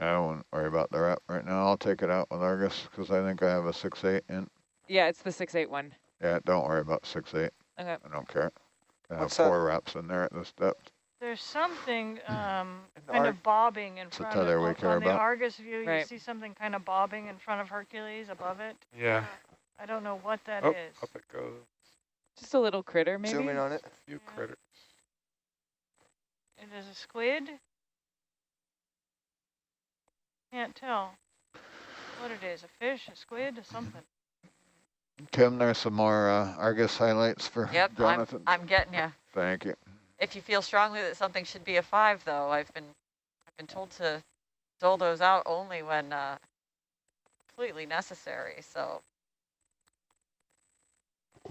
I wouldn't worry about the wrap right now. I'll take it out with Argus because I think I have a 6.8 in. Yeah, it's the 6.8 one. Yeah, don't worry about 6.8. Okay. I don't care. I have What's 4 wraps in there at this depth. There's something kind Arg- of bobbing in It's a front tether we of, care on the about. Argus view, you Right. see something kind of bobbing in front of Hercules above it. Yeah. I don't know what that Oh, is. up it goes. Just a little critter, maybe? Zoom in on it. A few Yeah. critters. It is a squid. Can't tell what it is, a fish, a squid, or something. Kim, there's some more Argus highlights for Yep, Jonathan. I'm getting you. Thank you. If you feel strongly that something should be a 5, though, I've been told to dole those out only when completely necessary. So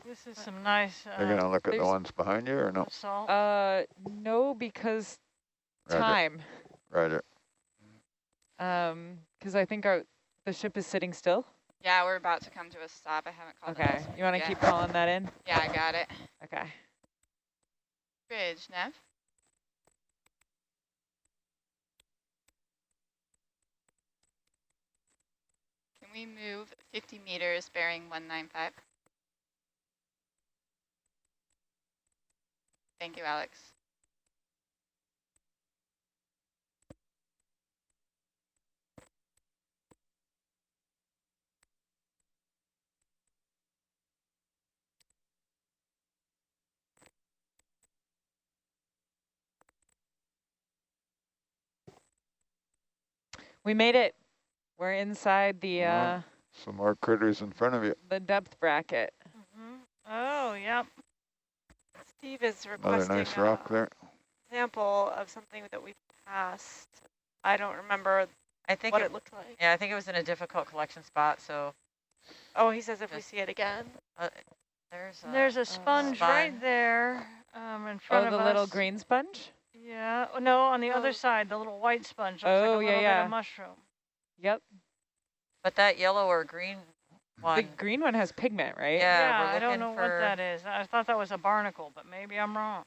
This is some nice You're going to look at the there's- ones behind you or no? salt. No, because Roger. time. Roger. Because I think the ship is sitting still. Yeah, we're about to come to a stop. I haven't called Okay, you want to keep calling that in? Yeah, I got it. Okay. Bridge, Nev. Can we move 50 meters bearing 195? Thank you, Alex. We made it. We're inside the Some more critters in front of you. depth bracket. Oh, yep. Steve is Another requesting nice rock there. example of something that we passed. I don't remember I think what it looked like. Yeah, I think it was in a difficult collection spot. So Oh, he says if we see it again. there's There's a sponge right there in front of Oh, us. the little green sponge? Yeah. Oh, no, on the Oh. other side, the little white sponge. Looks Oh, like a yeah, little bit yeah. of mushroom. Yep. But that yellow or green one. The green one has pigment, right? Yeah, we're I don't looking know for what that is. I thought that was a barnacle, but maybe I'm wrong.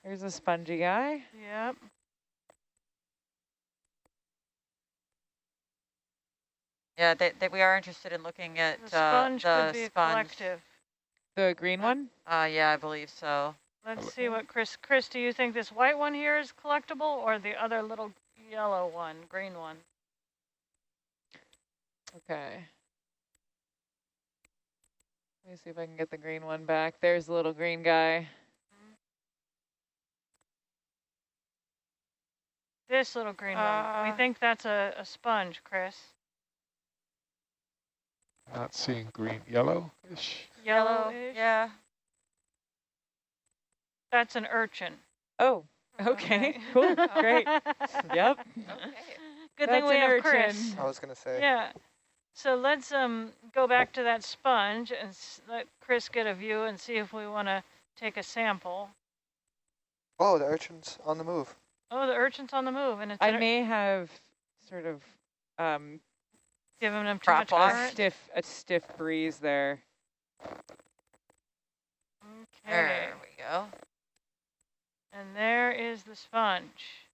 Here's a spongy guy. Yep. Yeah, we are interested in looking at The sponge the could be a sponge. collective. The green one? Yeah, I believe so. Let's see what Chris, do you think this white one here is collectible or the other little yellow one, green one? Okay. Let me see if I can get the green one back. There's the little green guy. This little green one. We think that's a sponge, Chris. Not seeing green, yellow-ish. Yellow-ish? Yeah. That's an urchin. Oh, okay. Cool. Great. Yep. Good That's thing we an have urchin. Chris. I was going to say. Yeah. So let's go back to that sponge and let Chris get a view and see if we want to take a sample. Oh, the urchin's on the move. Oh, the urchin's on the move, and it's I may have sort of giving them too much current. a stiff breeze there. Okay. There we go. And there is the sponge.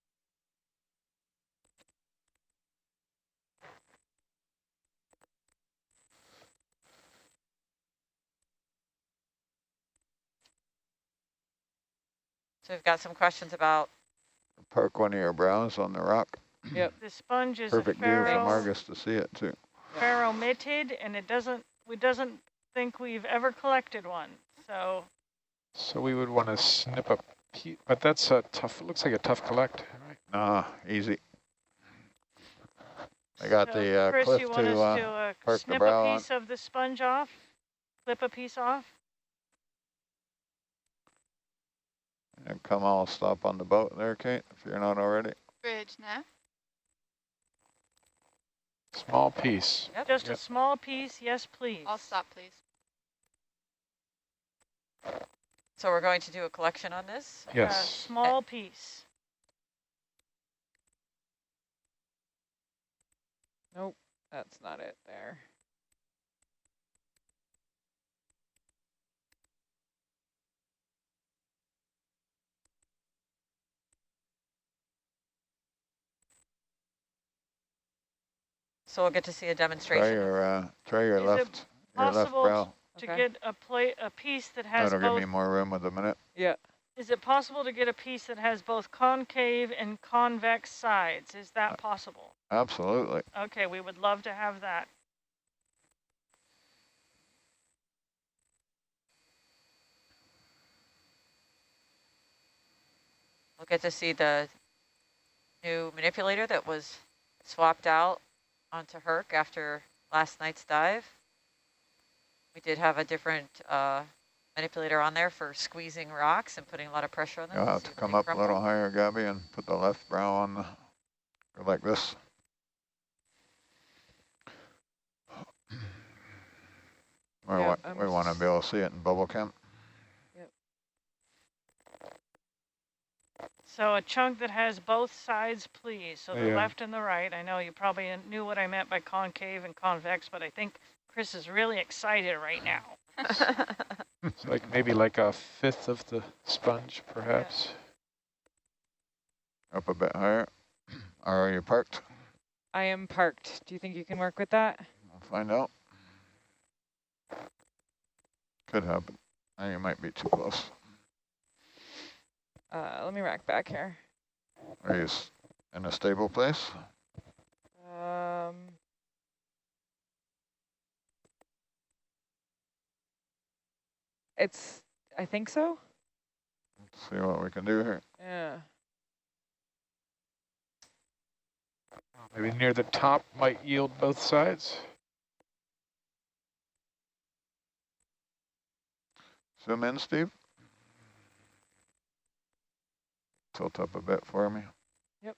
So we've got some questions about. Park one of your brows on the rock. Yep. The sponge is Perfect a view from ferro, Argus to see it too. ferromitid, and it doesn't think we've ever collected one. So we would want to snip a piece, but that's a tough, it looks like a tough collect, right? Nah, easy. I got so the Chris, cliff you want to us to park the snip brow a on. piece of the sponge off? Clip a piece off? And come, I'll stop on the boat there, Kate, if you're not already. Bridge, Nev. Small piece. Yep. Just a small piece, yes, please. I'll stop, please. So we're going to do a collection on this? A Yes. small piece. Nope, that's not it there. So we'll get to see a demonstration. Try your Is it left possible brow. to Okay. get a piece that has That'll give both? me more room with a minute. Yeah. Is it possible to get a piece that has both concave and convex sides? Is that possible? Absolutely. Okay, we would love to have that. We'll get to see the new manipulator that was swapped out onto Herc after last night's dive. We did have a different manipulator on there for squeezing rocks and putting a lot of pressure on them. You'll have see to if come they up a crumble. little higher, Gabby, and put the left brow on the, go like this. Yeah, We want to be able to see it in bubble cam. So a chunk that has both sides, please. So the Yeah. left and the right. I know you probably knew what I meant by concave and convex, but I think Chris is really excited right now. It's like maybe like a fifth of the sponge, perhaps. Up a bit higher. Are you parked? I am parked. Do you think you can work with that? We'll find out. Could happen. I think it might be too close. Let me rack back here. Are you in a stable place? I think so. Let's see what we can do here. Yeah. Maybe near the top might yield both sides. Zoom in, Steve. Tilt up a bit for me. Yep.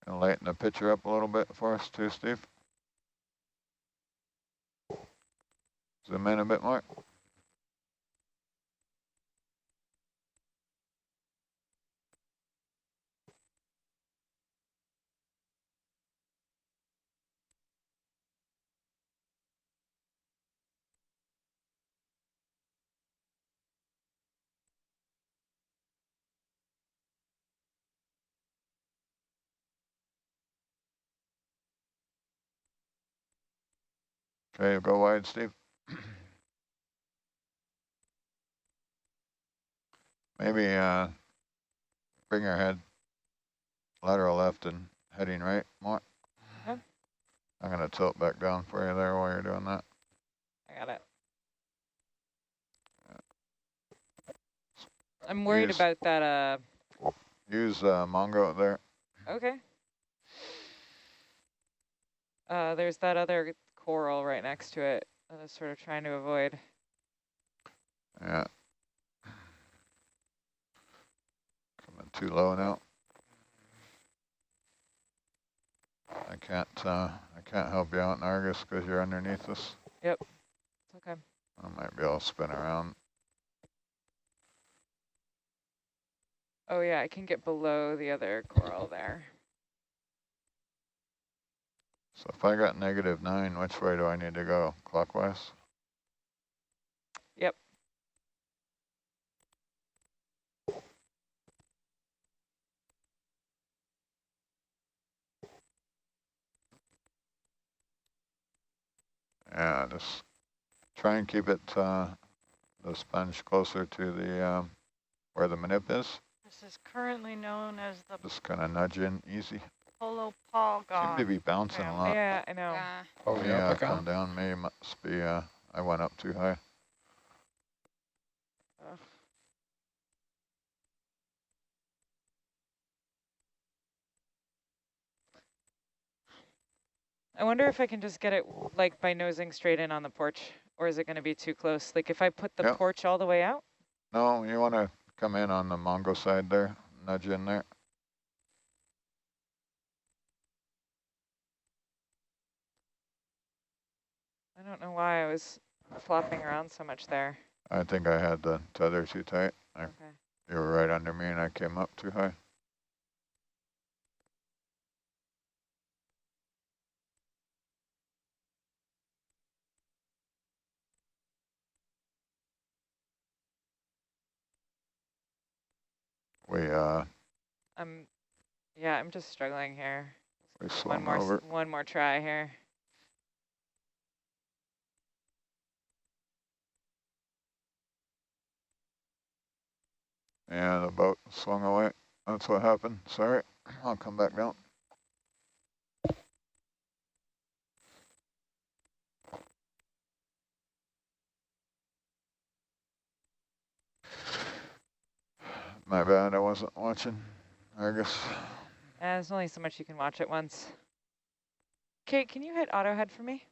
And lighten the picture up a little bit for us too, Steve. Zoom in a bit more. Okay, go wide, Steve. Maybe bring your head lateral left and heading right more. Okay. I'm going to tilt back down for you there while you're doing that. I got it. I'm worried about that. Use Mongo there. Okay. There's that other coral right next to it. I was sort of trying to avoid. Yeah. Coming too low now. I can't help you out in Argus because you're underneath us. Yep. It's okay. I might be able to spin around. Oh yeah, I can get below the other coral there. So if I got -9, which way do I need to go? Clockwise? Yep. Yeah, just try and keep it the sponge closer to the where the manip is. This is currently known as the Just kind of nudge in easy. polo Seem to polygon. be bouncing a lot. Yeah, I know. Yeah. Oh, Yeah, yeah, come down. Maybe must be I went up too high. Ugh. I wonder if I can just get it like by nosing straight in on the porch, or is it going to be too close? Like if I put the Yep. porch all the way out? No, you want to come in on the Mongo side there, nudge in there. I don't know why I was flopping around so much there. I think I had the tether too tight. Okay. You were right under me and I came up too high. We I'm just struggling here. We swung over. One more try here. And the boat swung away. That's what happened. Sorry. I'll come back down. My bad, I wasn't watching, I guess. There's only so much you can watch at once. Kate, can you hit auto head for me?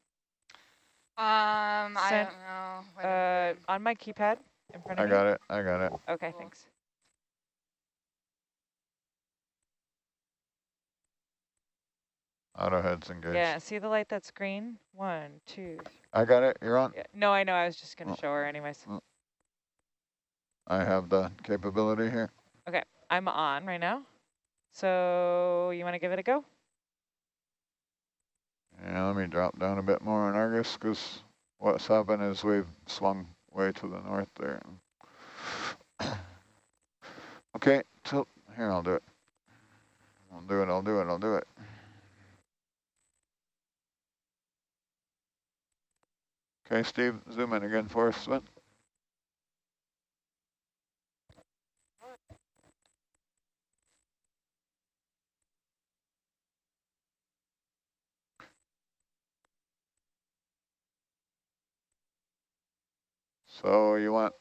I Send- don't know. What is it? On my keypad in front of I me? got it, I got it. Okay, Cool. thanks. Auto head's engaged. Yeah, see the light that's green? 1, 2, 3. I got it, you're on. Yeah. No, I know, I was just going to Oh. show her anyways. Oh. I have the capability here. Okay, I'm on right now. So you want to give it a go? Yeah, let me drop down a bit more on Argus, because what's happened is we've swung way to the north there. Okay, tilt. Here, I'll do it. I'll do it. Okay, Steve, zoom in again for us, Sven. So you want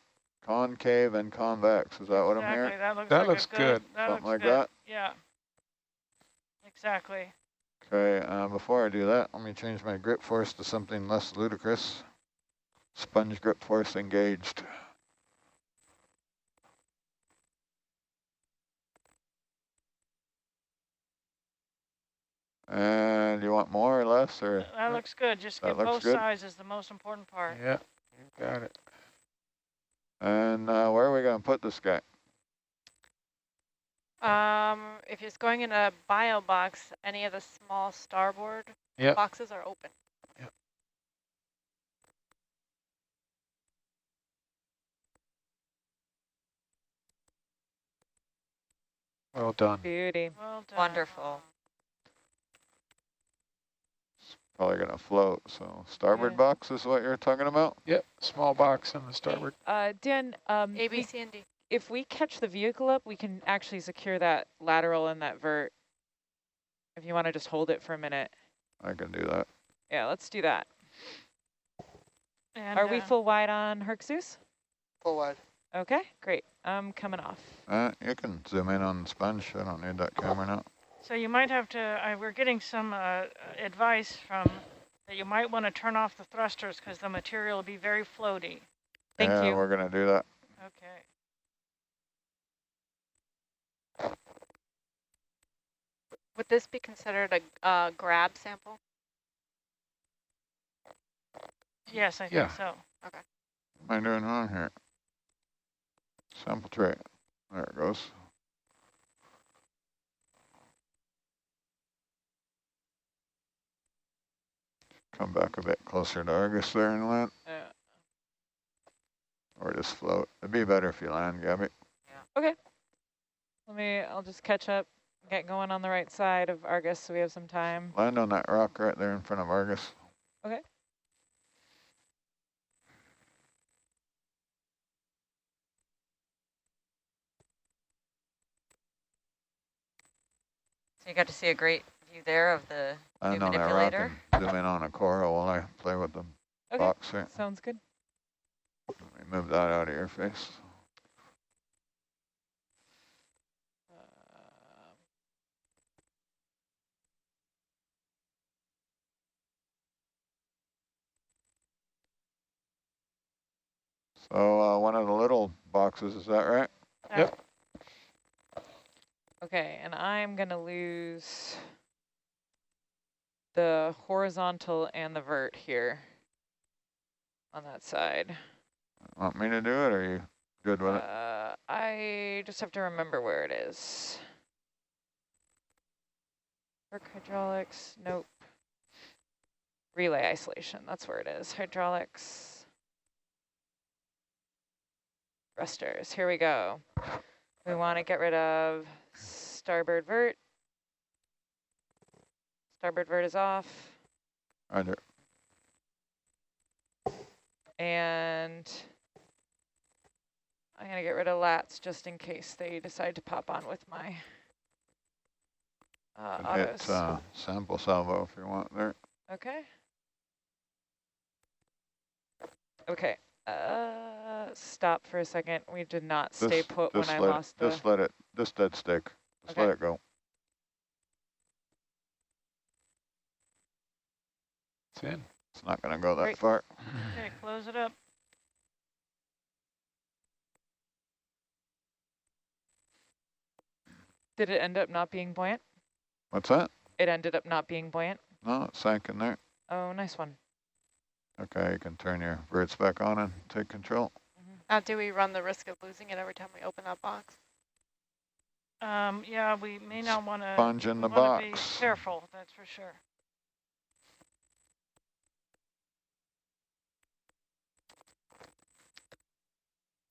concave and convex, is that what I'm Exactly, hearing? that looks looks good. That Something looks like good. that? Yeah. Exactly. Okay, before I do that, let me change my grip force to something less ludicrous. Sponge grip force engaged. And you want more or less, or? That looks good. Just That get looks both good? sides is the most important part. Yeah, you got it. And where are we gonna put this guy? If it's going in a bio box, any of the small starboard Yep. boxes are open. Well done. Beauty. Well done. Wonderful. Probably gonna float, so starboard Yeah. box is what you're talking about? Yep, small box on the starboard. Dan, A, B, C, and D. if we catch the vehicle up, we can actually secure that lateral and that vert. If you want to just hold it for a minute. I can do that. Yeah, let's do that. And, Are we full wide on Hercules? Full wide. Okay, great. I'm coming off. You can zoom in on the sponge. I don't need that camera now. So you might have to, we're getting some advice from that you might want to turn off the thrusters because the material will be very floaty. Thank Yeah, you. we're gonna do that. Okay. Would this be considered a grab sample? Yes, I Yeah. think so. What am I doing wrong here? Sample tray. There it goes. Come back a bit closer to Argus there and land. Or just float. It'd be better if you land, Gabby. Okay. I'll just catch up, get going on the right side of Argus so we have some time. Land on that rock right there in front of Argus. Okay. So you got to see a great view there of the new Land on that rock manipulator. and zoom in on a coral while I play with the Okay, box here. sounds good. Let me move that out of your face. So one of the little boxes, is that right? Yep. Okay, and I'm going to lose the horizontal and the vert here on that side. Want me to do it, or are you good with it? I just have to remember where it is. Work hydraulics, nope. Relay isolation, that's where it is. Hydraulics. Thrusters, here we go. We want to get rid of starboard vert. Starboard vert is off. Roger. And I'm going to get rid of lats just in case they decide to pop on with my autos. Hit sample salvo if you want there. Okay. Okay. Stop for a second. We did not stay put when I lost the... Just let it, this dead stick. Just let it go. It's in. It's not going to go that Great. far. Okay, close it up. Did it end up not being buoyant? What's that? It ended up not being buoyant? No, it sank in there. Oh, nice one. Okay, you can turn your verts back on and take control. Now, do we run the risk of losing it every time we open that box? Yeah, we may not want to. Sponge in the Be box. careful, that's for sure.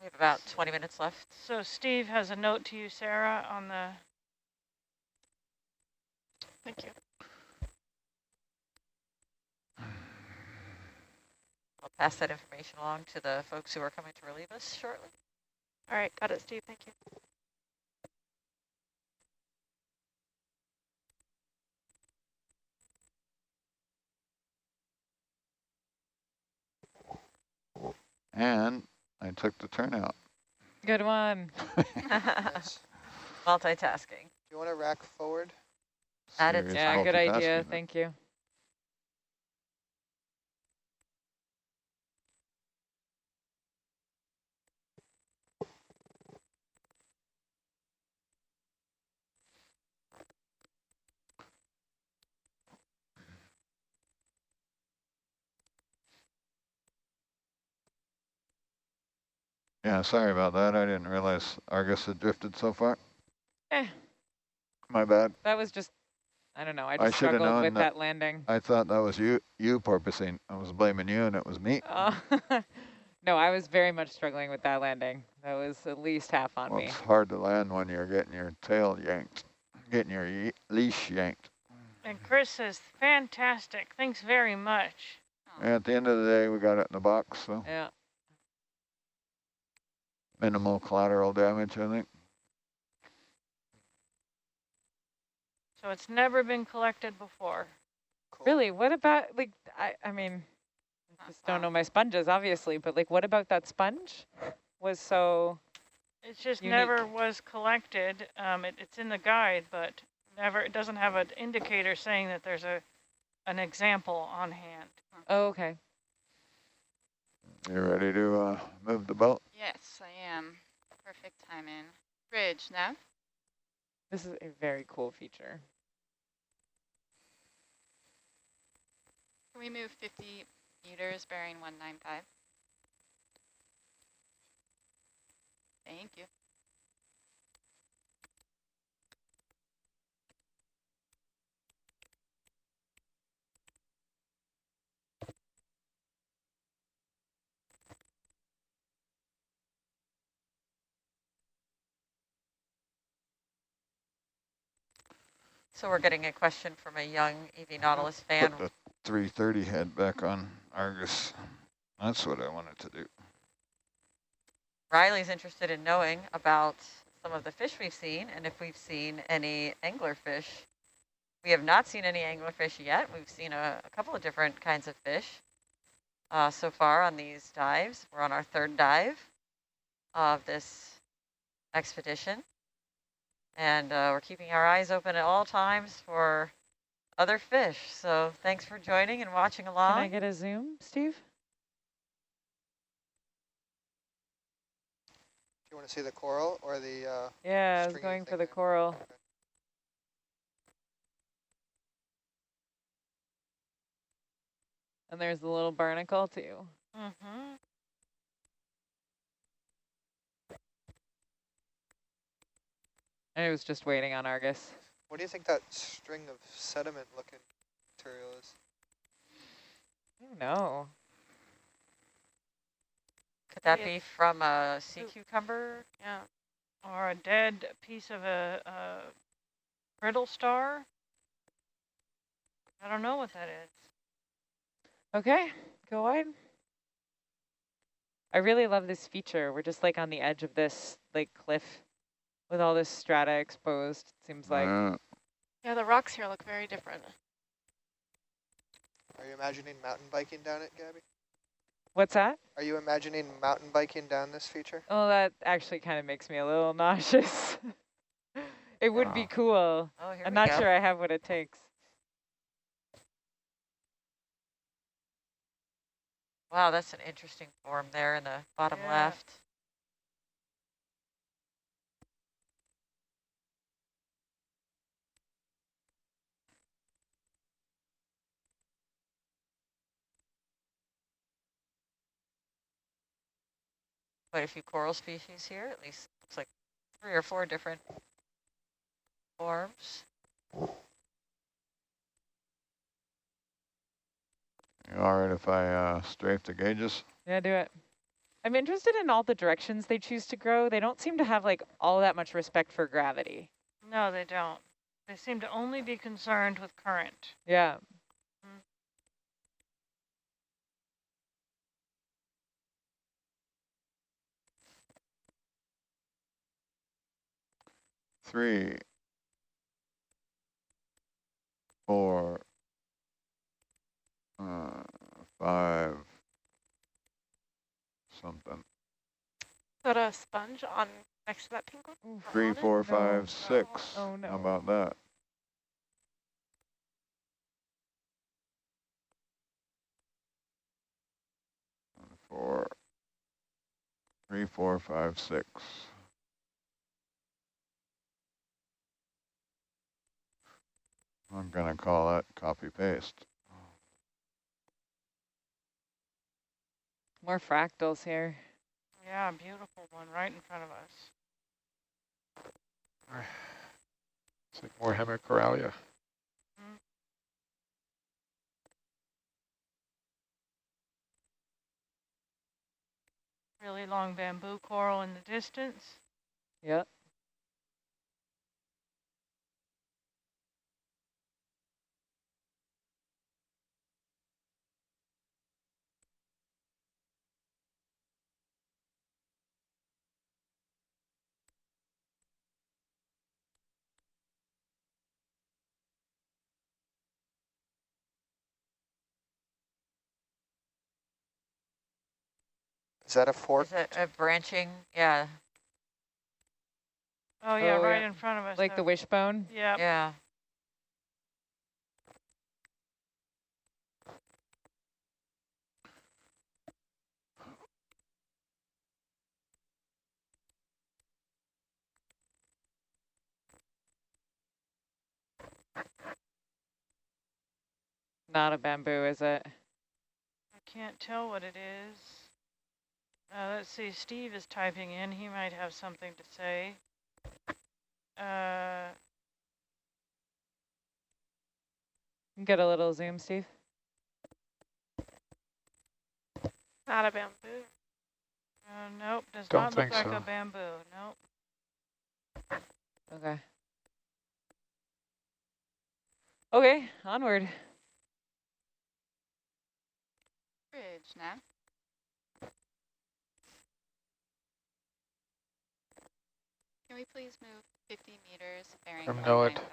We have about 20 minutes left. So Steve has a note to you, Sarah, on the... Thank you. I'll pass that information along to the folks who are coming to relieve us shortly. All right, got it, Steve. Thank you. And I took the turnout. Good one. Nice. Multitasking. Do you want to rack forward? Added. Serious Yeah, good idea. multitasking there. Thank you. Yeah, sorry about that. I didn't realize Argus had drifted so far. Eh, My bad. that was just, I don't know. I I just should have struggled known with that- that landing. I thought that was you porpoising. I was blaming you and it was me. No, I was very much struggling with that landing. That was at least half on Well, me. it's hard to land when you're getting your tail yanked, getting your leash yanked. And Chris says, fantastic, thanks very much. And at the end of the day, we got it in the box, so Yeah. minimal collateral damage, I think. So it's never been collected before. Cool. Really, what about, like, I mean, I just don't know my sponges, obviously, but, like, what about that sponge was so... It just Unique. never was collected. It's in the guide, but never. It doesn't have an indicator saying that there's an example on hand. Oh, okay. You ready to move the boat? Yes, I am. Perfect timing. Bridge, nav. This is a very cool feature. Can we move 50 meters bearing 195? Thank you. So we're getting a question from a young EV Nautilus fan. Put the 330 head back on Argus. That's what I wanted to do. Riley's interested in knowing about some of the fish we've seen and if we've seen any anglerfish. We have not seen any anglerfish yet. We've seen a couple of different kinds of fish so far on these dives. We're on our third dive of this expedition. And we're keeping our eyes open at all times for other fish. So thanks for joining and watching along. Can I get a zoom, Steve? Do you want to see the coral or the Yeah, I was stringy going for thing the there? coral. Okay. And there's the little barnacle, too. Mm-hmm. I was just waiting on Argus. What do you think that string of sediment looking material is? I don't know. Could that be from a sea cucumber? Yeah. Or a dead piece of a brittle star. I don't know what that is. Okay, go wide. I really love this feature. We're just like on the edge of this like cliff with all this strata exposed, it seems like. Yeah, the rocks here look very different. Are you imagining mountain biking down it, Gabby? What's that? Are you imagining mountain biking down this feature? Oh, that actually kind of makes me a little nauseous. It would be cool. Oh, here I'm we not go. sure I have what it takes. Wow, that's an interesting form there in the bottom left. Quite a few coral species here, at least looks like 3 or 4 different forms. You all right if I strafe the gauges? Yeah, do it. I'm interested in all the directions they choose to grow. They don't seem to have like all that much respect for gravity. No, they don't. They seem to only be concerned with current. Yeah. 3, 4, 5, something. Is that a sponge on next to that pink one? Oof. 3, 4, 5, No. 6. Oh no. How about that? Four, 3, 4, 5, 6. I'm gonna call that copy paste. More fractals here. Yeah, beautiful one right in front of us. It's like more hemicoralia. Really long bamboo coral in the distance. Yep. Is that a fork? Is it a branching? Yeah. Oh yeah, Oh, right yeah. in front of us. Like the wishbone? Yeah. Yeah. Not a bamboo, is it? I can't tell what it is. Let's see, Steve is typing in. He might have something to say. Get a little zoom, Steve. Not a bamboo. Nope, does Don't not look think like so. a bamboo. Nope. Okay. Okay, onward. Bridge, Nav. Can we please move 50 meters bearing From NOAA. 195?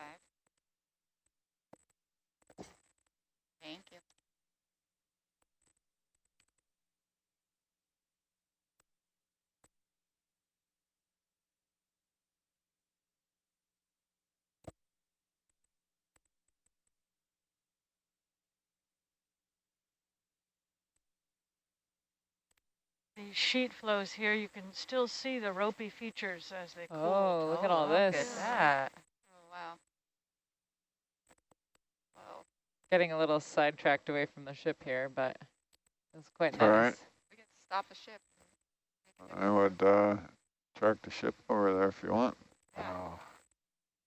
Thank you. The sheet flows here, you can still see the ropey features as they cool. Oh, look at all Look this. at that. Oh, wow. Whoa. Getting a little sidetracked away from the ship here, but it's quite It's all nice. right. We can stop the ship. I would track the ship over there if you want. Wow.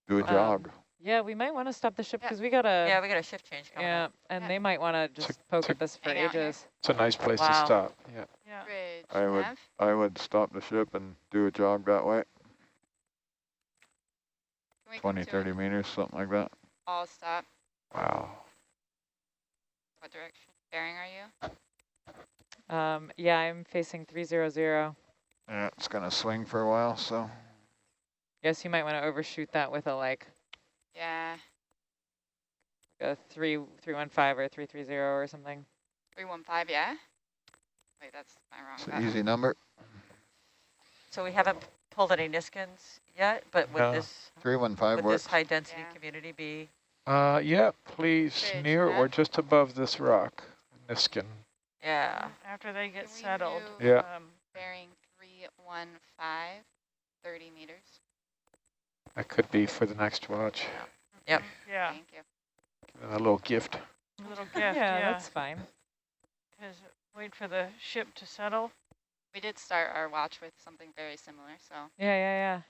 Do a jog. Yeah, we might want to stop the ship Yeah. because we got a... Yeah, we got a shift change coming Yeah, up. and Yeah. they might want to just poke at this for hang out here. ages. It's a nice place to Wow. stop. Yeah. Yeah. Bridge, I Nav. would stop the ship and do a jog that way. Can we come 20, to 30 an meters, something like that. all stop? Wow. What direction bearing are you? Yeah, I'm facing 300. Yeah, it's going to swing for a while, so. Guess you might want to overshoot that with a Yeah, a 315 or 330 or something. 315, yeah? Wait, that's my wrong It's an button. easy number. So we haven't pulled any Niskins yet, but would No. this 315 would works. this high density Yeah. community be? Yeah, please, Bridge, near or yeah. just above this rock, Niskin. Yeah. After they get Can we settled. move Yeah. bearing 315, 30 meters? That could be for the next watch. Yep. Yeah, Thank you. And a little gift. a little gift, Yeah, yeah. that's fine. Because wait for the ship to settle. We did start our watch with something very similar, so. Yeah.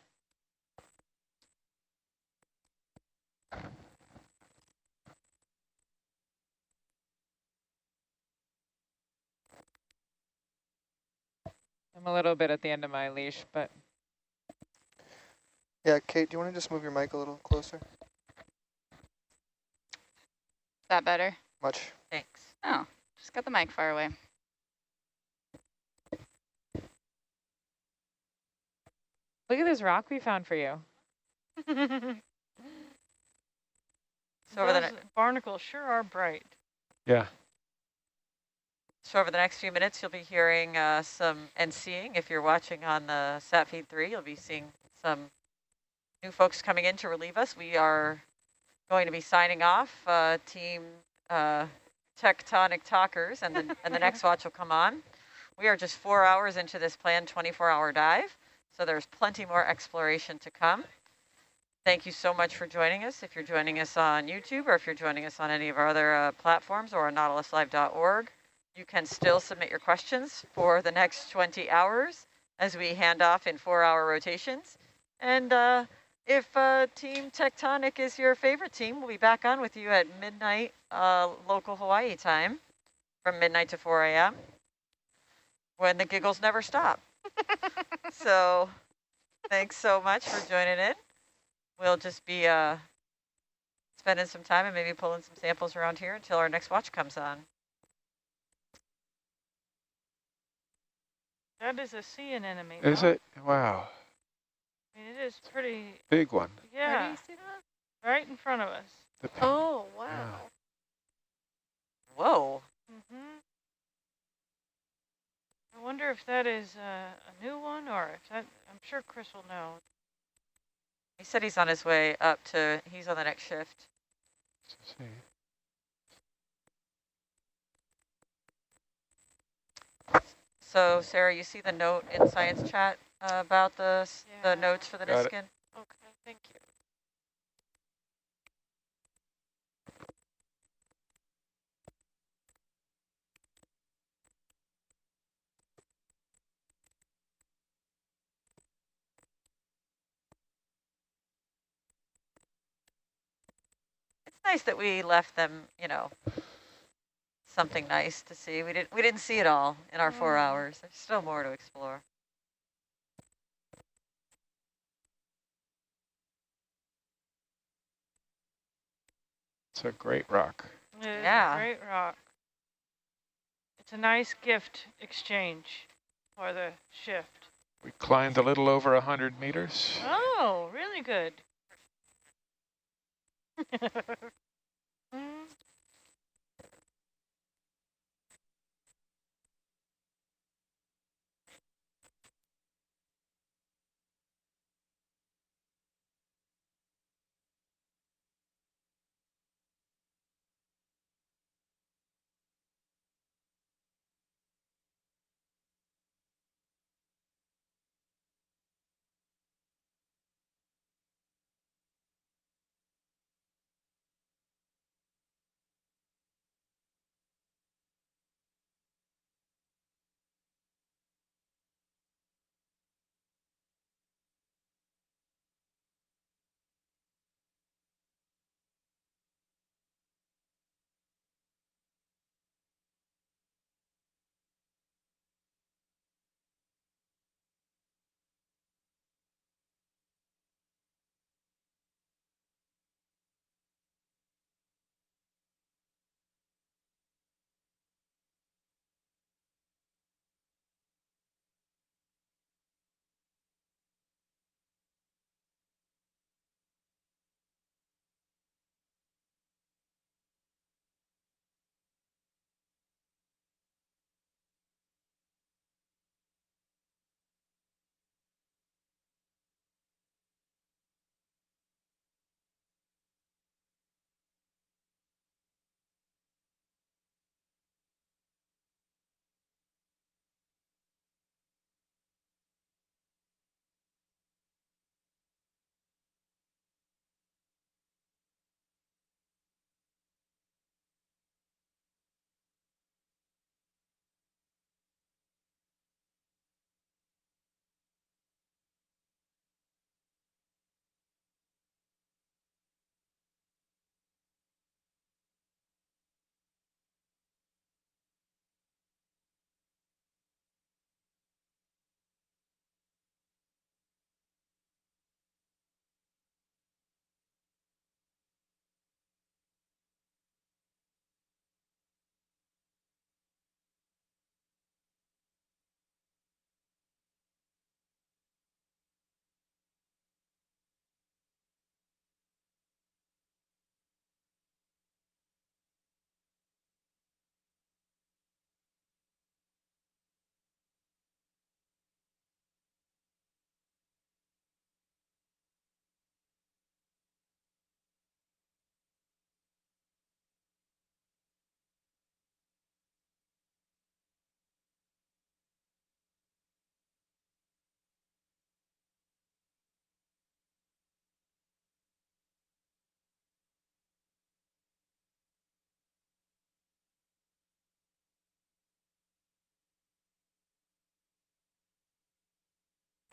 I'm a little bit at the end of my leash, but Yeah, Kate, do you want to just move your mic a little closer? Is that better? Much. Thanks. Oh, just got the mic far away. look at this rock we found for you. So over the Those barnacles sure are bright. Yeah. So over the next few minutes, you'll be hearing some and seeing, if you're watching on the sat feed 3, you'll be seeing some new folks coming in to relieve us. We are going to be signing off, team Tectonic Talkers, and the next watch will come on. We are just 4 hours into this planned 24-hour dive, so there's plenty more exploration to come. Thank you so much for joining us. If you're joining us on YouTube or if you're joining us on any of our other platforms or on nautiluslive.org, you can still submit your questions for the next 20 hours as we hand off in 4-hour rotations. And if Team Tectonic is your favorite team, we'll be back on with you at midnight local Hawaii time from midnight to 4 a.m. when the giggles never stop. So thanks so much for joining in. We'll just be spending some time and maybe pulling some samples around here until our next watch comes on. That is a sea anemone. Is huh? it? Wow. I mean, it is pretty, Big one. Where do yeah, you see that? right in front of us. The Oh, wow. Yeah. Whoa. I wonder if that is a new one or if that, I'm sure Chris will know. He said he's on his way up to, he's on the next shift. Let's see. So Sarah, you see the note in science chat about the Yeah. notes for the Got it. Niskin? Okay, thank you. It's nice that we left them, you know, something nice to see. We didn't see it all in our 4 hours. There's still more to explore. It's a great rock. It is Yeah. a great rock. It's a nice gift exchange for the shift. We climbed a little over 100 meters. Oh, really good. Mm.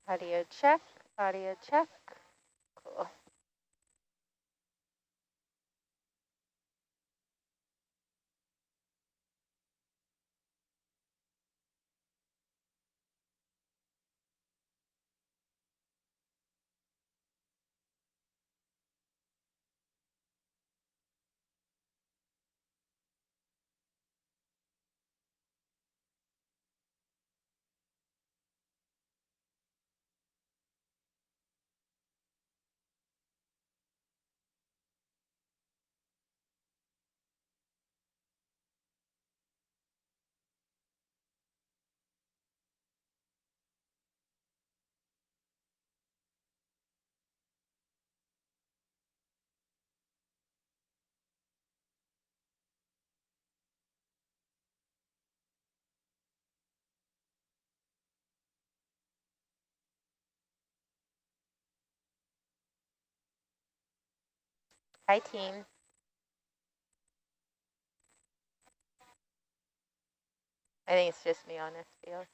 Audio check, audio check. Cool. Hi, team. I think it's just me on this field.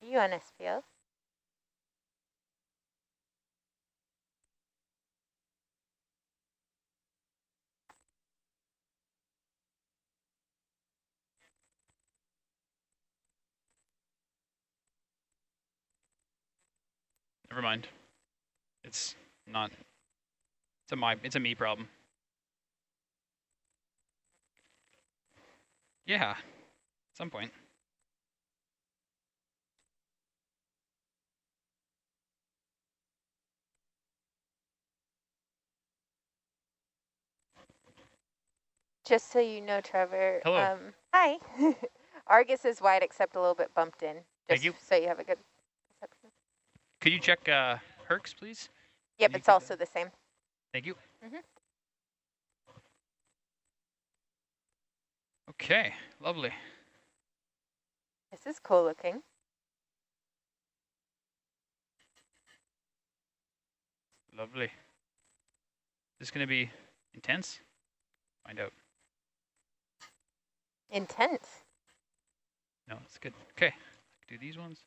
You on this field? Never mind. It's not. It's a me problem. Yeah. At some point. Just so you know, Trevor. Hello. Hi. Argus is wide except a little bit bumped in. Thank Just you. so you have a good perception. Could you check Hercs, please? Yep, it's also the same. Thank you. Mhm. Okay, lovely. This is cool looking. Lovely. Is this going to be intense? Find out. Intense. No, it's good. Okay, do these ones.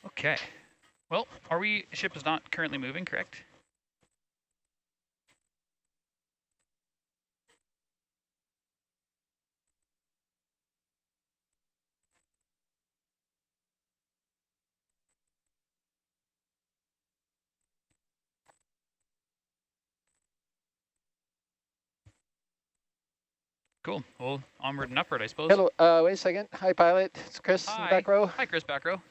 Okay. Well, ship is not currently moving, correct? Cool. Well, onward and upward, I suppose. Hello, wait a second. Hi, pilot. It's Chris in the back row. Hi, Chris, back row.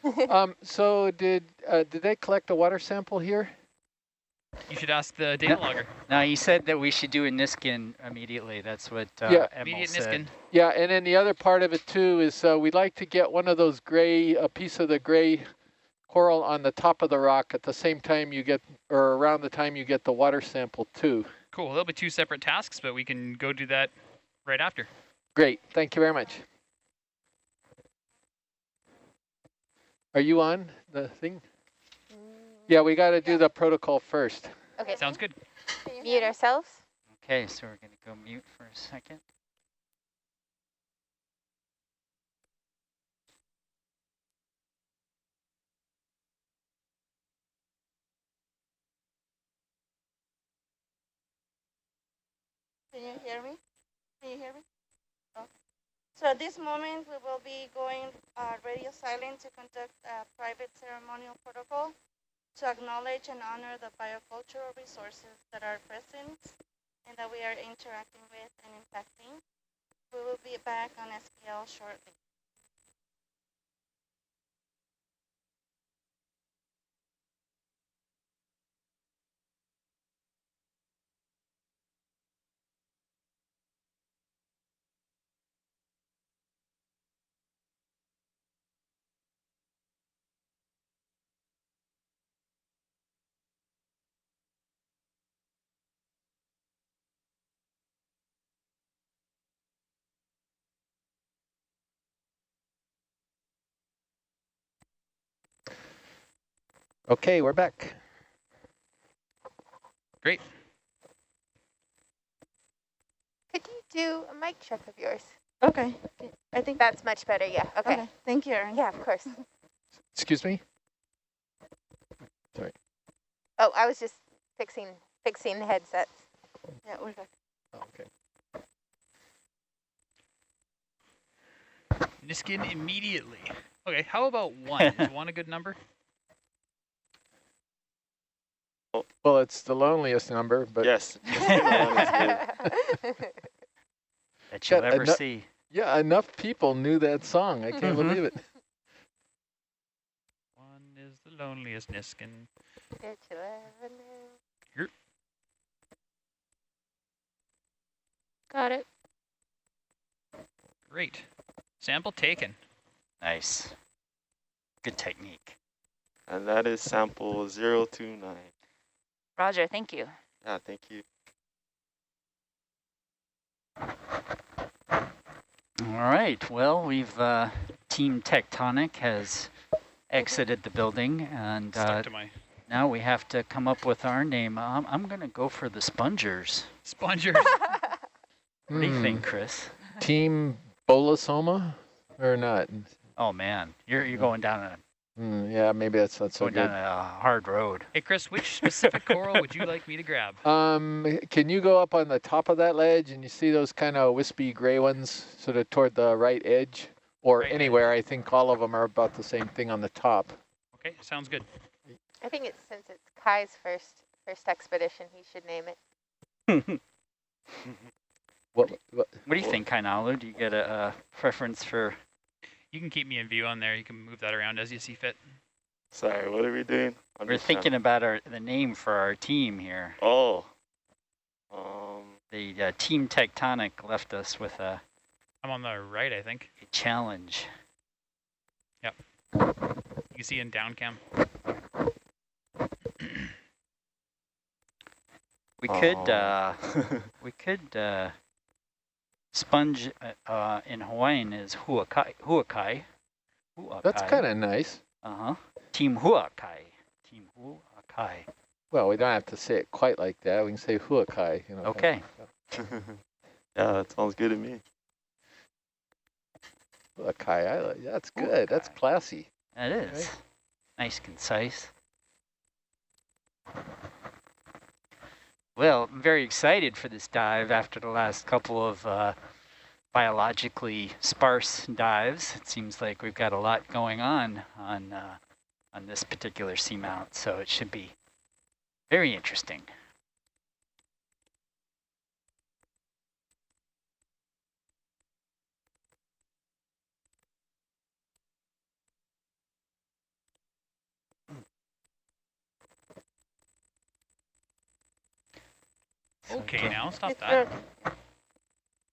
So did they collect a water sample here? You should ask the data logger. No, you said that we should do a Niskin immediately. That's what Yeah. Emil Immediate said. Niskin. Yeah, and then the other part of it too is we'd like to get one of those a piece of the gray coral on the top of the rock at the same time you get, or around the time you get the water sample too. Cool. There'll be two separate tasks, but we can go do that right after. Great. Thank you very much. Are you on the thing? Yeah, we got to do the protocol first. Okay. Sounds good. Mute ourselves. Okay, so we're going to go mute for a second. Can you hear me? Can you hear me? Okay. So at this moment, we will be going radio silent to conduct a private ceremonial protocol to acknowledge and honor the biocultural resources that are present and that we are interacting with and impacting. We will be back on SPL shortly. Okay, we're back. Great. Could you do a mic check of yours? Okay. I think That's much better, yeah. Okay. Okay. Thank you, Erin. Yeah, of course. Excuse me? Sorry. Oh, I was just fixing the headsets. Yeah, we're back. Oh, okay. Niskin immediately. Okay, how about 1? Is 1 a good number? Well, it's the loneliest number, but yes. That you'll ever see. Yeah, enough people knew that song. I can't believe it. 1 is the loneliest Niskin. Did you ever know? Here. Got it. Great. Sample taken. Nice. Good technique. And that is sample 029. Roger, thank you. Yeah, thank you. All right. Well, we've Team Tectonic has exited the building, and Stuck to my now we have to come up with our name. I'm going to go for the Spongers. Spongers. What do you think, Chris? Team Bolasoma or not? Oh man, you're going down a Yeah, maybe that's not so going good. down a hard road. Hey, Chris, which specific coral would you like me to grab? Can you go up on the top of that ledge and you see those kind of wispy gray ones sort of toward the right edge or Right anywhere? I think all of them are about the same thing on the top. Okay, sounds good. I think it's since it's Kai's first expedition, he should name it. What do you think, Kainalu? Do you get a preference for? You can keep me in view on there. You can move that around as you see fit. Sorry, what are we doing? We're thinking about the name for our team here. Oh. The Team Tectonic left us with a. I'm on the right, I think. A challenge. Yep. You can see in down cam. We could sponge in Hawaiian is huakai. That's kind of nice. Team huakai. Team huakai. Well, we don't have to say it quite like that. We can say huakai. You know. Okay. Yeah, that sounds good to me. Huakai, that's good. That's classy. That is. Right? Nice, concise. Well, I'm very excited for this dive after the last couple of biologically sparse dives. It seems like we've got a lot going on this particular seamount, so it should be very interesting. Okay, now stop that.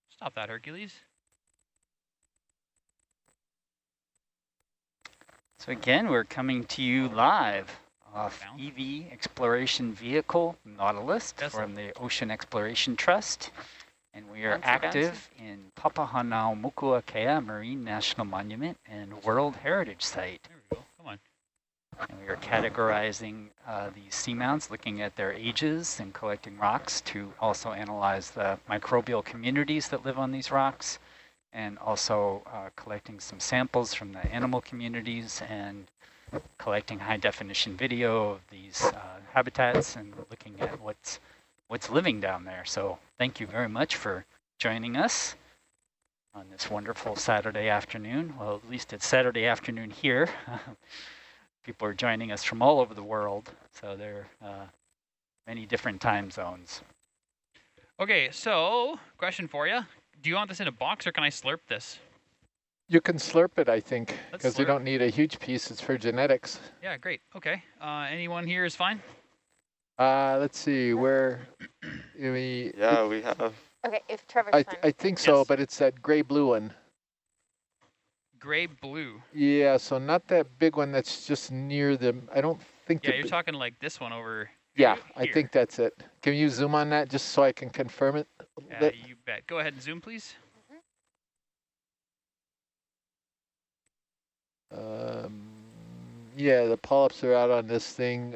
Stop that, Hercules. So again, we're coming to you live off EV Exploration Vehicle Nautilus from the Ocean Exploration Trust. And we are active in Papahanaumokuakea Marine National Monument and World Heritage Site. There we go. Come on. And we are categorizing these seamounts, looking at their ages and collecting rocks to also analyze the microbial communities that live on these rocks, and also collecting some samples from the animal communities and collecting high definition video of these habitats and looking at what's living down there. So thank you very much for joining us on this wonderful Saturday afternoon. Well, at least it's Saturday afternoon here. People are joining us from all over the world, so there are many different time zones. Okay, so question for you. Do you want this in a box or can I slurp this? You can slurp it, I think, Let's because we slurp. don't need a huge piece. It's for genetics. Yeah, great. Okay. Anyone here is fine? Let's see, where Yeah, we have. Okay, if Trevor's fine. I think so, Yes. but it's that gray-blue one. Gray-blue. Yeah, so not that big one that's just near the, I don't think. Yeah, the you're talking like this one over Yeah, here. I think that's it. Can you zoom on that just so I can confirm it? a little bit? You bet. Go ahead and zoom, please. Yeah, the polyps are out on this thing.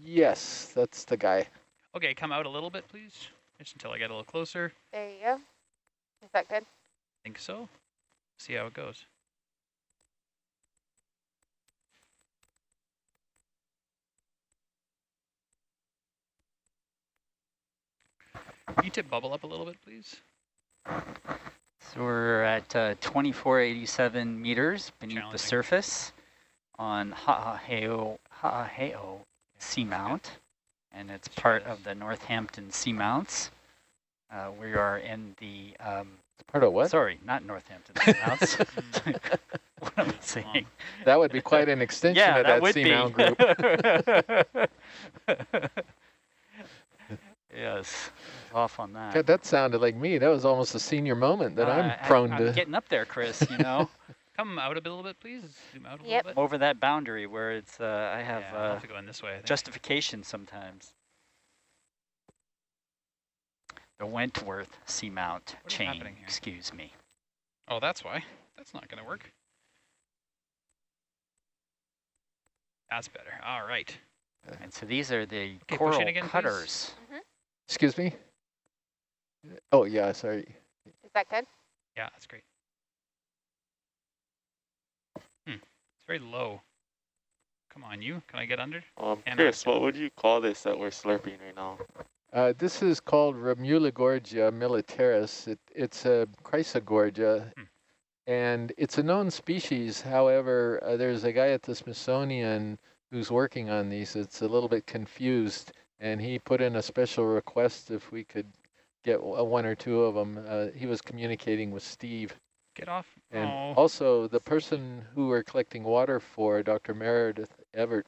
Yes, that's the guy. Okay, come out a little bit, please. Just until I get a little closer. There you go. Is that good? Think so. See how it goes. Can you tip bubble up a little bit, please? So we're at 2487 meters beneath the surface on hhhmm seamount, and it's part of the Northampton seamounts. We are in the part of what? Sorry, not Northampton seamounts. What am I saying? That would be quite an extension of that seamount group. Yes, off on that. God, that sounded like me. That was almost a senior moment that I'm prone to. I'm getting up there, Chris, you know. Come out a little bit, please. Zoom out a little bit. Over that boundary where it's, I have, I'll have to go in this way, I think. Justification sometimes. The Wentworth seamount chain, excuse me. Oh, that's why. That's not going to work. That's better. All right. And so these are the coral again, cutters. Excuse me? Oh, yeah, sorry. Is that good? Yeah, that's great. It's very low. Come on, you. Can I get under? Chris, what would you call this that we're slurping right now? This is called Remulogorgia militaris. It's a Chrysogorgia, and it's a known species. However, there's a guy at the Smithsonian who's working on these. It's a little bit confused, and he put in a special request if we could get one or two of them. He was communicating with Steve. Get off. And also, the person who we're collecting water for, Dr. Meredith Everett,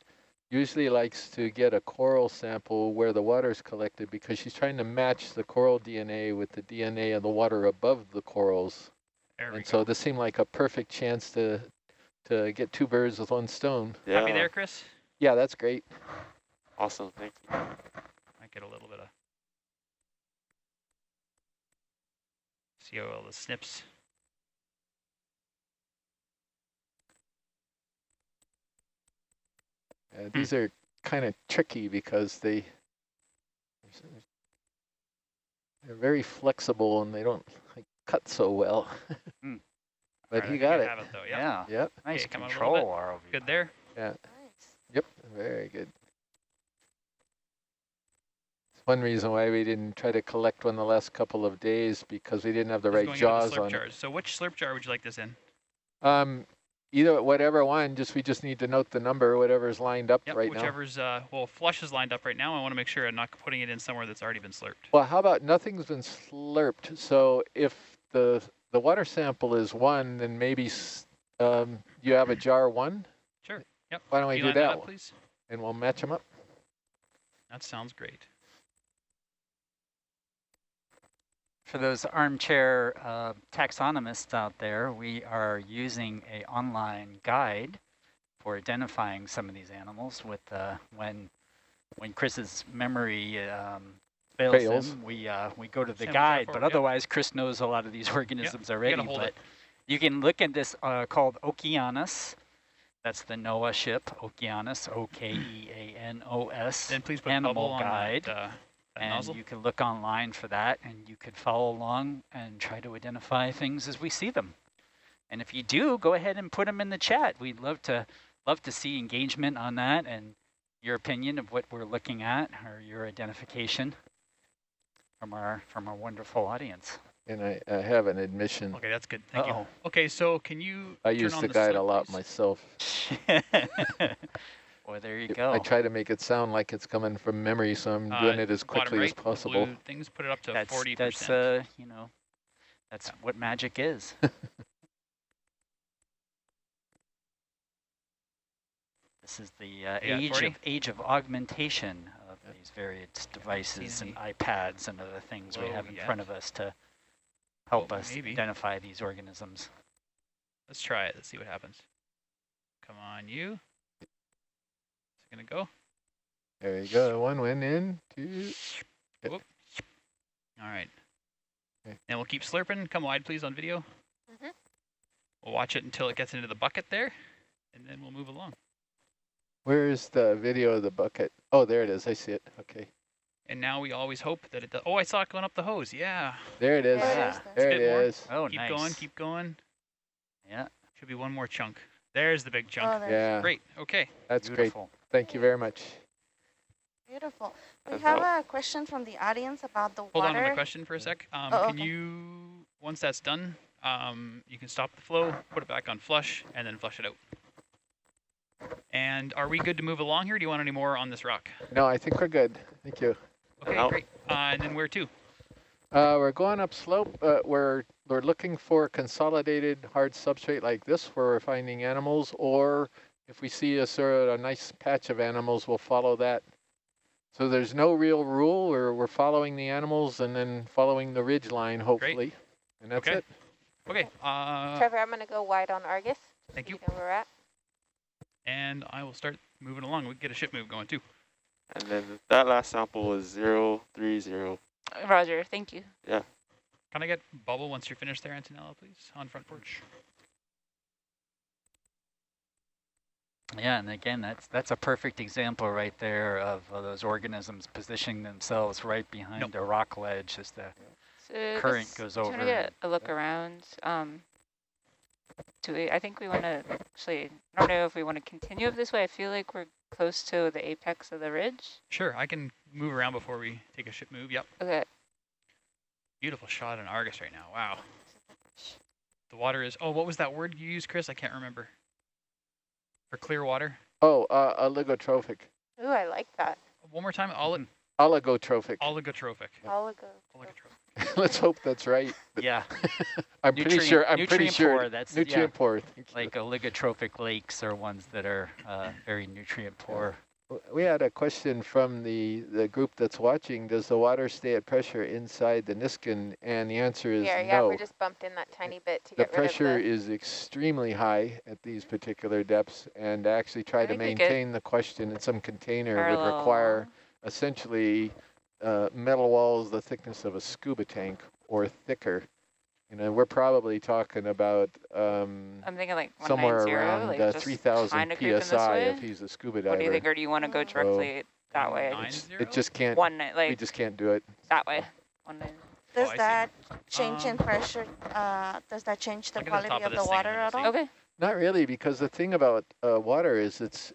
usually likes to get a coral sample where the water is collected because she's trying to match the coral DNA with the DNA of the water above the corals. And so this seemed like a perfect chance to get two birds with one stone. Yeah. Happy there, Chris? Yeah, that's great. Awesome, thank you. Might get a little bit of... See how all the snips... These are kind of tricky because they're very flexible and they don't cut so well. But he got it. Have it though, yeah. Yep. Nice come control, ROV. Good there. Yeah. Nice. Yep. Very good. It's one reason why we didn't try to collect one the last couple of days because we didn't have the right jaws on it. So which slurp jar would you like this in? Either whatever one, we just need to note the number, whatever's lined up right now. Whichever's, well, flush is lined up right now. I want to make sure I'm not putting it in somewhere that's already been slurped. Well, how about nothing's been slurped? So if the water sample is 1, then maybe you have a jar 1? Sure, yep. Why don't we do that one? Please? And we'll match them up. That sounds great. For those armchair taxonomists out there, we are using an online guide for identifying some of these animals. With when Chris's memory fails him, we go to the guide. But otherwise, Chris knows a lot of these organisms already. But you can look at this called Okeanos. That's the NOAA ship, Okeanos, Okeanos. Then please put animal guide. And nozzle. You can look online for that, and you could follow along and try to identify things as we see them. And if you do, go ahead and put them in the chat. We'd love to see engagement on that and your opinion of what we're looking at or your identification from our wonderful audience. And I have an admission. Okay, that's good. Thank you. Okay, so can you? I use the guide a lot myself. Well, there you go. I try to make it sound like it's coming from memory, so I'm doing it as quickly as possible. Blue things, put it up to 40%. That's you know, that's what magic is. This is the age of augmentation of these various devices and iPads and other things we have in front of us to help us identify these organisms. Let's try it. Let's see what happens. Come on, you. Gonna go. There you go. 1 went in, 2. Whoop. All right. Okay. And we'll keep slurping. Come wide, please, on video. We'll watch it until it gets into the bucket there, and then we'll move along. Where's the video of the bucket? Oh, there it is. I see it. Okay. And now we always hope that it does. Oh, I saw it going up the hose. Yeah. There it is. Yeah. There Bit it more. is. Oh, Keep nice. going, keep going. Yeah. Should be one more chunk. There's the big chunk. Oh, there's Yeah. Great. Okay. That's Beautiful. great. Thank you very much. beautiful. We have a question from the audience about the Hold water. on to my question for a sec. Oh, Can you, once that's done, you can stop the flow, put it back on flush, and then flush it out. And are we good to move along here? Do you want any more on this rock? No, I think we're good. Thank you. Okay, great. And then where to? We're going up slope. We're looking for consolidated hard substrate like this where we're finding animals, or if we see a sort of a nice patch of animals, we'll follow that. So there's no real rule. We're following the animals and then following the ridge line, hopefully. Great. And that's Okay. it. Okay. Trevor, I'm going to go wide on Argus. Thank you. Know where we're at. And I will start moving along. We can get a ship move going too. And then that last sample was 030. Roger, thank you. Yeah. Can I get bubble once you're finished there, Antonella, please, on front porch? Yeah, and again, that's a perfect example right there of those organisms positioning themselves right behind a rock ledge as the current goes over. Trying to get a look around. I think we want to actually, I don't know if we want to continue up this way. I feel like we're close to the apex of the ridge. Sure, I can move around before we take a ship move. Yep. Okay. Beautiful shot in Argus right now. Wow. The water is, oh, what was that word you used, Chris? I can't remember. For clear water? Oh, oligotrophic. Ooh, I like that. One more time. Oligotrophic. Oligotrophic. Oligotrophic. Let's hope that's right. Yeah. I'm pretty sure. Poor, that's nutrient poor. Like oligotrophic lakes are ones that are very nutrient poor. We had a question from the group that's watching. Does the water stay at pressure inside the Niskin? And the answer is no. Yeah, we're just bumped in that tiny bit to get rid of the pressure is extremely high at these particular depths, and to actually try to maintain the question in some container would require essentially metal walls the thickness of a scuba tank or thicker. You know, we're probably talking about I'm thinking like somewhere 190, around like 3,000 PSI if he's a scuba diver. What do you think, or do you want to go directly that way? It just can't. We just can't do it. That way. 190. Does that change in pressure? Does that change the quality of the water at all? Okay. Not really, because the thing about water is it's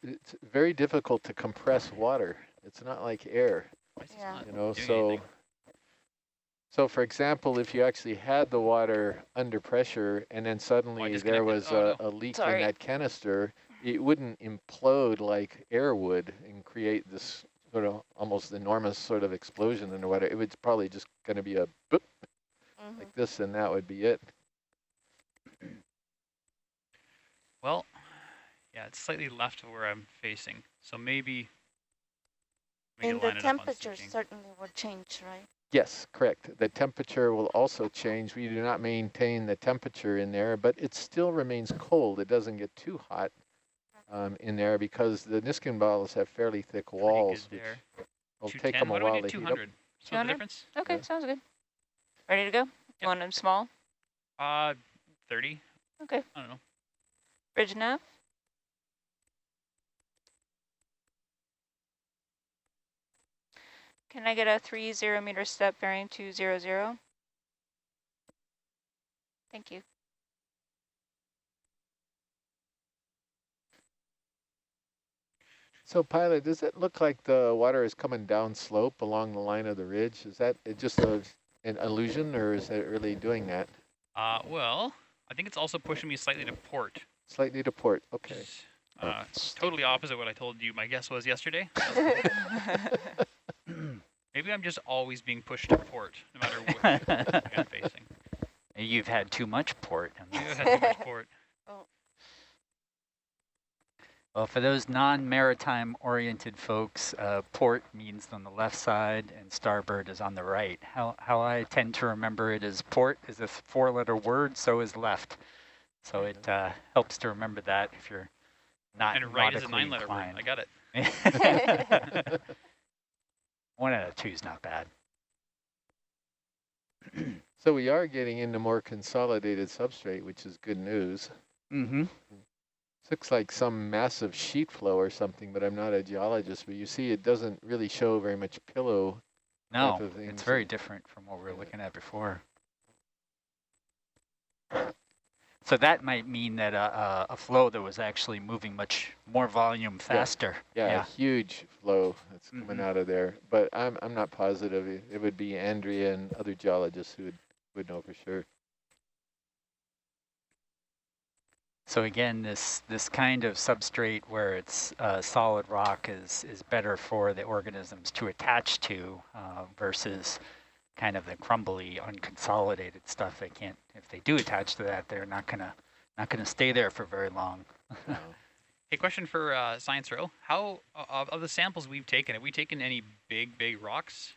very difficult to compress water. It's not like air. Yeah. You know, so for example, if you actually had the water under pressure and then suddenly there was a leak in that canister, it wouldn't implode like air would and create this sort of almost enormous sort of explosion in the water. It was probably just going to be a boop like this, and that would be it. Well, yeah, it's slightly left of where I'm facing. So maybe And the temperature certainly will change, right? Yes, correct. The temperature will also change. We do not maintain the temperature in there, but it still remains cold. It doesn't get too hot in there because the Niskin bottles have fairly thick walls, which will take them a while to heat up. So the difference? Okay, sounds good. Ready to go? You want them small? 30. Okay. I don't know. Bridge nav? Can I get a 30 meter step bearing 200? Thank you. So pilot, does it look like the water is coming down slope along the line of the ridge? Is that just an illusion, or is it really doing that? Well, I think it's also pushing me slightly to port. Slightly to port, okay. Totally opposite what I told you my guess was yesterday. Maybe I'm just always being pushed to port, no matter what I'm facing. You've had too much port. You've had too much port. Well, for those non-maritime oriented folks, port means on the left side and starboard is on the right. How I tend to remember it is port is a 4-letter word, so is left. So it helps to remember that if you're not And right is a nautically 9-letter word. inclined. I got it. 1 out of 2 is not bad. So we are getting into more consolidated substrate, which is good news. Mm-hmm. Looks like some massive sheet flow or something, but I'm not a geologist. But you see, it doesn't really show very much pillow No, type of things. it's very different from what we were looking at before. So that might mean that a flow that was actually moving much more volume faster. Yeah, a huge flow that's coming out of there. But I'm not positive. It would be Andrea and other geologists who would know for sure. So again, this kind of substrate where it's solid rock is better for the organisms to attach to versus kind of the crumbly, unconsolidated stuff. They can't, if they do attach to that, they're not gonna stay there for very long. Hey, question for Science Row. How of the samples we've taken, have we taken any big rocks?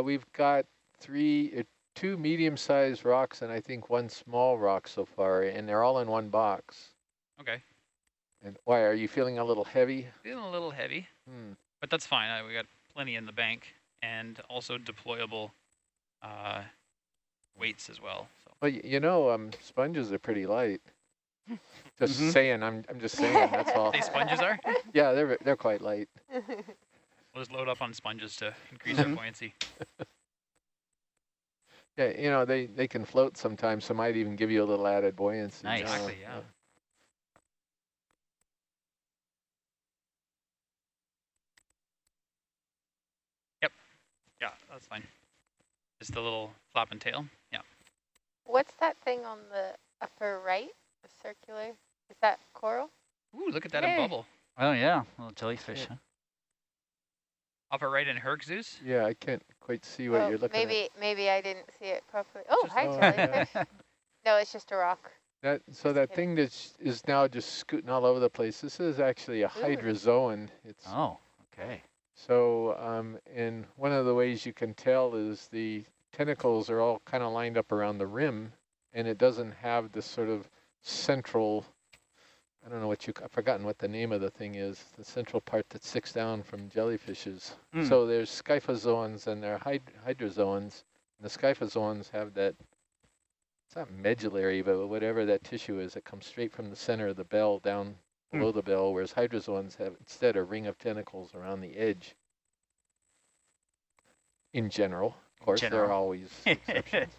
We've got two medium-sized rocks and I think one small rock so far, and they're all in one box. Okay. And why, are you feeling a little heavy? Feeling a little heavy, but that's fine. We got plenty in the bank and also deployable weights as well. So. Well, you know, sponges are pretty light. Just saying, I'm just saying, that's all. They sponges are? Yeah, they're quite light. We'll just load up on sponges to increase our buoyancy. Yeah, you know, they can float sometimes, so might even give you a little added buoyancy. Nice. Exactly, yeah. Yep. Yeah, that's fine. Just the little flap and tail. Yeah. What's that thing on the upper right? The circular? Is that coral? Ooh, look at that in bubble. Oh yeah, little jellyfish. Huh? Upper right in Hercules? Yeah, I can't quite see what you're looking at. Maybe I didn't see it properly. Oh, hi, jellyfish. No, it's just a rock. That thing that is now just scooting all over the place, this is actually a hydrozoan. It's okay. So, and one of the ways you can tell is the tentacles are all kind of lined up around the rim, and it doesn't have this sort of central, I don't know I've forgotten what the name of the thing is, the central part that sticks down from jellyfishes. So there's scyphozoans and there are hydrozoans, and the scyphozoans have that, it's not medullary, but whatever that tissue is, it comes straight from the center of the bell down below the bell, whereas hydrozoans have instead a ring of tentacles around the edge. In general, of course, there are always exceptions.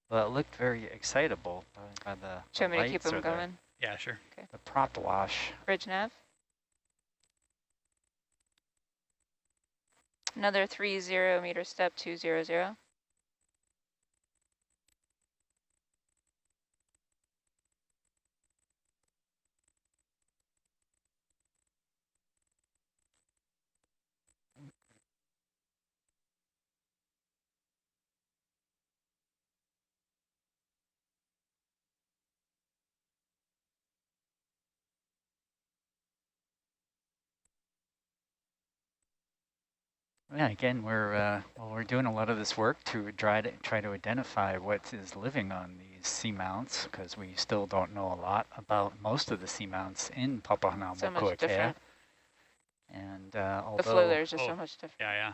Well, it looked very excitable by the Do you want me to keep lights them or the- going? Yeah, sure. Okay. The prop wash. Bridge nav. Another 30 meter step 200. Yeah, again, we're doing a lot of this work to try to identify what is living on these seamounts, because we still don't know a lot about most of the seamounts in Papahanaumokuakea. So much different. And The flow there is just so much different. Yeah.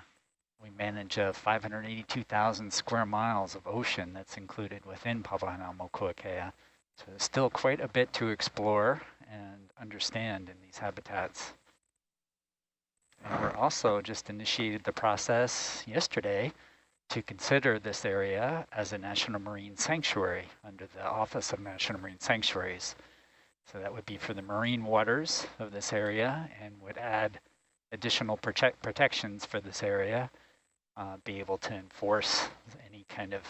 We manage 582,000 square miles of ocean that's included within Papahanaumokuakea. So there's still quite a bit to explore and understand in these habitats. And we're also just initiated the process yesterday to consider this area as a National Marine Sanctuary under the Office of National Marine Sanctuaries. So that would be for the marine waters of this area and would add additional protections for this area, be able to enforce any kind of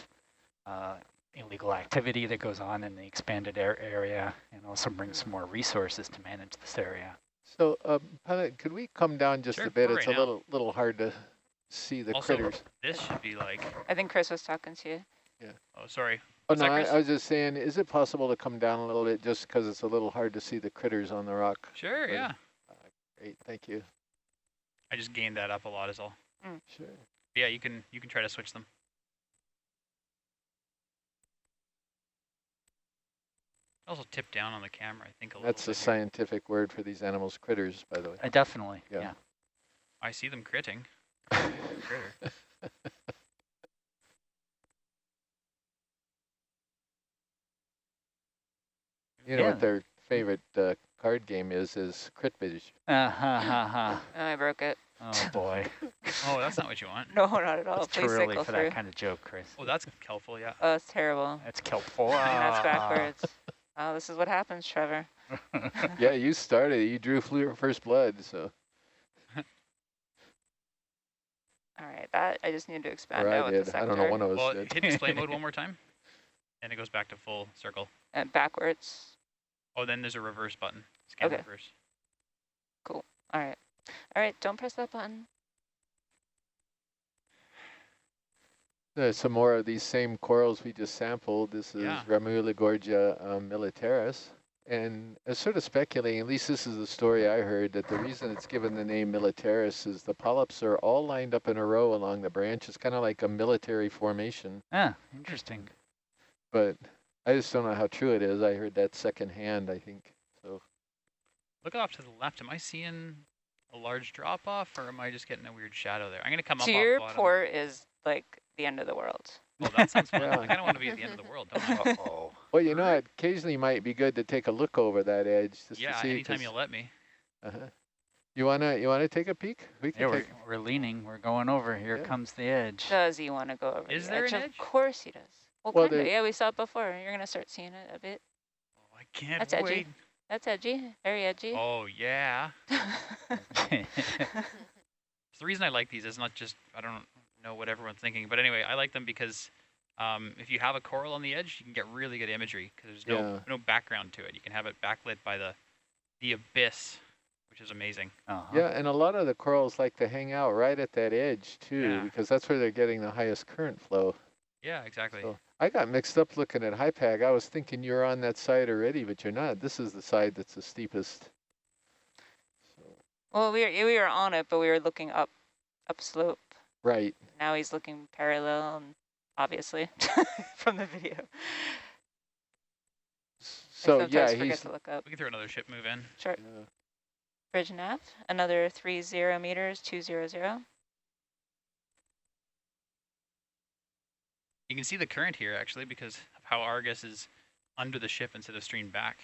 illegal activity that goes on in the expanded area, and also bring some more resources to manage this area. So, Pilot, could we come down just a bit? It's a little hard to see the critters. This should be like... I think Chris was talking to you. Yeah. Oh, sorry. Oh, no, I was just saying, is it possible to come down a little bit just because it's a little hard to see the critters on the rock? Sure, yeah. Great, thank you. I just gained that up a lot is all. Sure. Yeah, you can try to switch them. Also tip down on the camera, I think, a little That's the bit here. scientific word for these animals, critters, by the way. Definitely, yeah. I see them critting. Critter. You know Yeah. what their favorite card game is cribbage. Ha. Oh, I broke it. Oh boy. Oh, that's not what you want. No, not at all. It's too Please early cycle for through. that kind of joke, Chris. Oh, that's helpful, yeah. Oh, it's terrible. That's helpful. And that's backwards. Oh, this is what happens, Trevor. Yeah, you started. You drew first blood, so. All right, that I just need to expand Or out I with the did. sector. I don't know, one of us Well, did. hit display mode one more time, and it goes back to full circle. And backwards. Oh, then there's a reverse button. Scan Okay. reverse. Cool. All right. All right, don't press that button. There's some more of these same corals we just sampled. This is Ramuligorgia militaris. And I was sort of speculating, at least this is the story I heard, that the reason it's given the name militaris is the polyps are all lined up in a row along the branch. It's kind of like a military formation. Ah, interesting. But I just don't know how true it is. I heard that secondhand, I think. So Look off to the left. Am I seeing a large drop off, or am I just getting a weird shadow there? I'm going to come up So off your bottom. port is like the end of the world. Oh, that sounds fun. Yeah. I kind of want to be at the end of the world, don't I? Uh-oh. well, you know, it occasionally might be good to take a look over that edge just Yeah, to see. anytime you'll let me. You wanna take a peek? We can Yeah, take. we're leaning. We're going over. Here Yeah. comes the edge. Does he want to go over Is the there edge? an Of edge? course he does. Well, Well, kind of. there- Yeah, we saw it before. You're going to start seeing it a bit. Oh, I can't That's wait. edgy. That's edgy. Very edgy. Oh, yeah. So the reason I like these is not just, I don't know what everyone's thinking, but anyway, I like them because if you have a coral on the edge, you can get really good imagery because there's no background to it. You can have it backlit by the abyss, which is amazing. Yeah, and a lot of the corals like to hang out right at that edge too, Yeah. because that's where they're getting the highest current flow. Yeah, exactly. So I got mixed up looking at HIPAG. I was thinking you're on that side already, but you're not. This is the side that's the steepest. Well, we were on it, but we were looking upslope. Right. Now he's looking parallel, and obviously from the video. So I yeah, sometimes forget he's to look up. We can throw another ship move in. Sure. Bridge nav, another 30 meters, 200. You can see the current here actually because of how Argus is under the ship instead of streamed back.